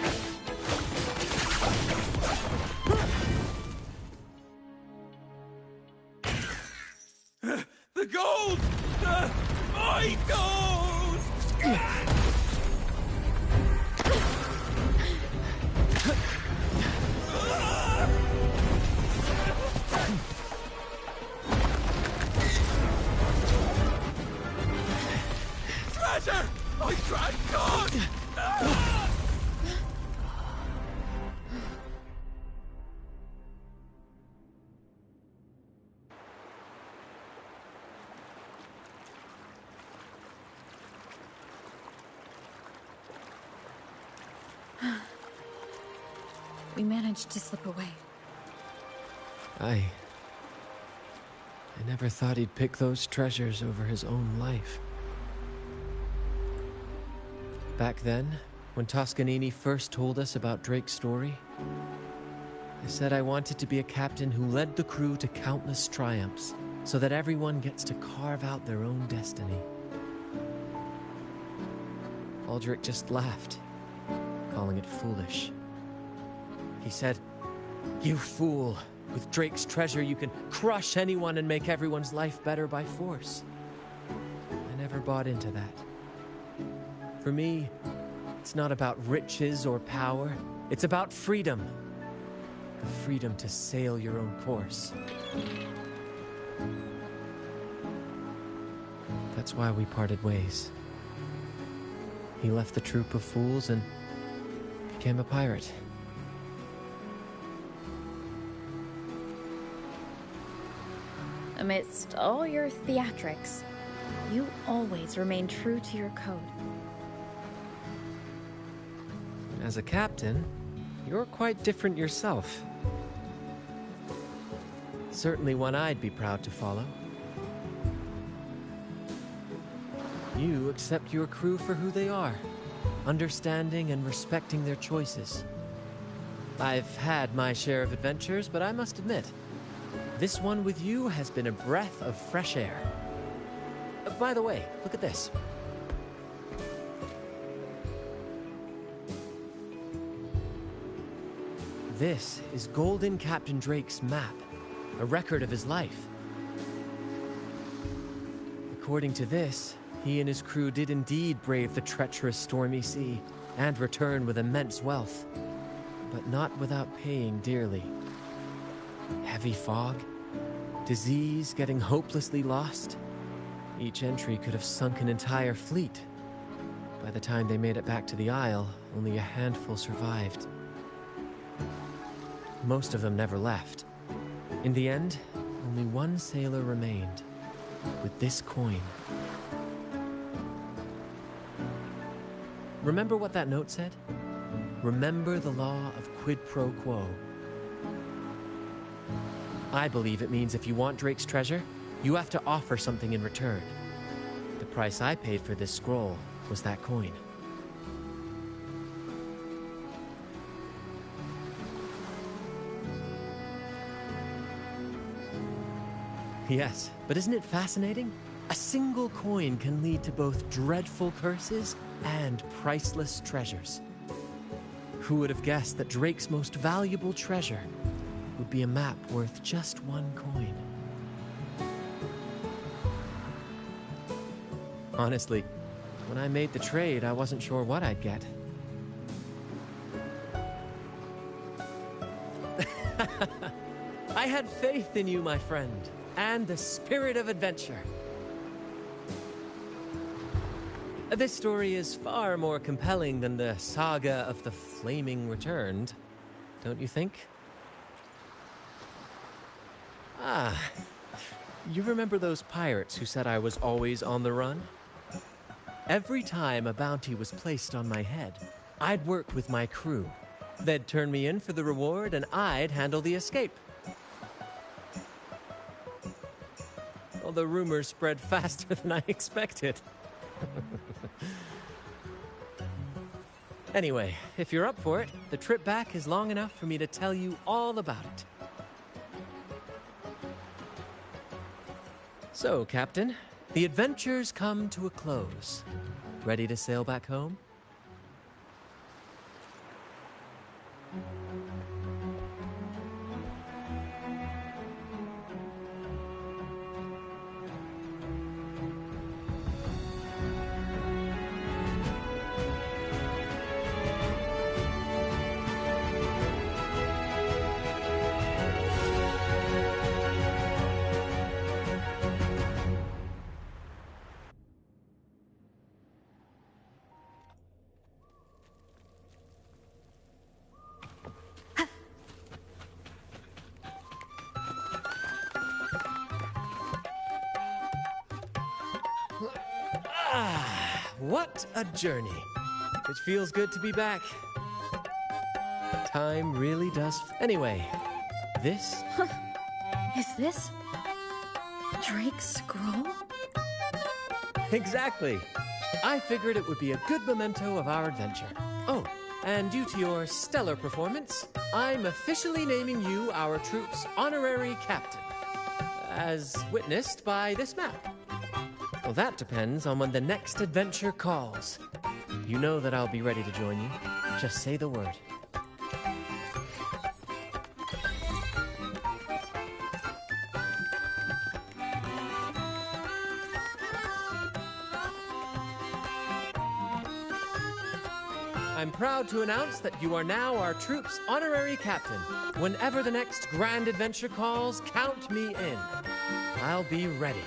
The gold! My gold! Treasure! I tried God! We managed to slip away. I never thought he'd pick those treasures over his own life. Back then, when Toscanini first told us about Drake's story, I said I wanted to be a captain who led the crew to countless triumphs, so that everyone gets to carve out their own destiny. Aldrich just laughed, calling it foolish. He said, "You fool! With Drake's treasure, you can crush anyone and make everyone's life better by force." I never bought into that. For me, it's not about riches or power. It's about freedom. The freedom to sail your own course. That's why we parted ways. He left the troop of fools and became a pirate. Amidst all your theatrics, you always remain true to your code. As a captain, you're quite different yourself. Certainly one I'd be proud to follow. You accept your crew for who they are, understanding and respecting their choices. I've had my share of adventures, but I must admit, this one with you has been a breath of fresh air. By the way, look at this. This is Golden Captain Drake's map, a record of his life. According to this, he and his crew did indeed brave the treacherous stormy sea and return with immense wealth, but not without paying dearly. Heavy fog, disease, getting hopelessly lost. Each entry could have sunk an entire fleet. By the time they made it back to the Isle, only a handful survived. Most of them never left. In the end, only one sailor remained, with this coin. Remember what that note said? Remember the law of quid pro quo. I believe it means if you want Drake's treasure, you have to offer something in return. The price I paid for this scroll was that coin. Yes, but isn't it fascinating? A single coin can lead to both dreadful curses and priceless treasures. Who would have guessed that Drake's most valuable treasure would be a map worth just one coin? Honestly, when I made the trade, I wasn't sure what I'd get. I had faith in you, my friend, and the spirit of adventure. This story is far more compelling than the saga of the Flaming Returned, don't you think? Ah, you remember those pirates who said I was always on the run? Every time a bounty was placed on my head, I'd work with my crew. They'd turn me in for the reward, and I'd handle the escape. All the rumors spread faster than I expected. Anyway, if you're up for it, the trip back is long enough for me to tell you all about it. So, Captain, the adventures come to a close. Ready to sail back home? What a journey. It feels good to be back. Time really does. Anyway, this... Is this Drake's scroll? Exactly. I figured it would be a good memento of our adventure. Oh, and due to your stellar performance, I'm officially naming you our troop's honorary captain, as witnessed by this map. Well, that depends on when the next adventure calls. You know that I'll be ready to join you. Just say the word. I'm proud to announce that you are now our troop's honorary captain. Whenever the next grand adventure calls, count me in. I'll be ready.